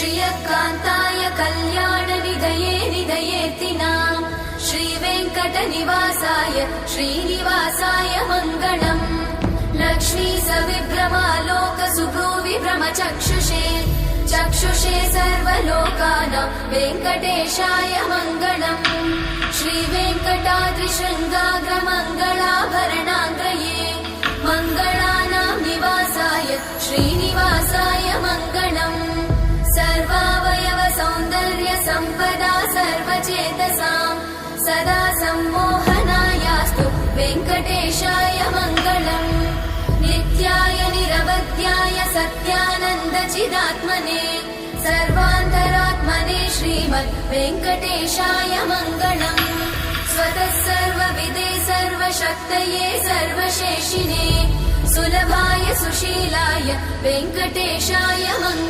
श्रियकान्ताय कल्याणनिधये निधयेऽर्तिनाम् श्रीवेङ्कटनिवासाय श्रीनिवासाय मङ्गलम् लक्ष्मी सविभ्रमालोक सुभ्रूविभ्रमचक्षुषे चक्षुषे सर्वलोकानां वेङ्कटेशाय मङ्गलम् श्रीवेङ्कटाद्रिशृङ्गाग्रमङ्गलाभरणाङ्गये मङ्गलानां निवासाय श्रीनिवासाय मङ्गलम् सर्वावयव सौन्दर्य सम्पदा सर्वचेतसां सदा सम्मोहनायास्तु वेङ्कटेशाय मङ्गलम् नित्याय निरवध्याय सत्यानन्दचिदात्मने सर्वान्तरात्मने श्रीमद् वेङ्कटेशाय मङ्गलम् स्वतः सर्वविदे सर्वशक्तये सर्वशेषिने सुलभाय सुशीलाय वेङ्कटेशाय मङ्गलम्।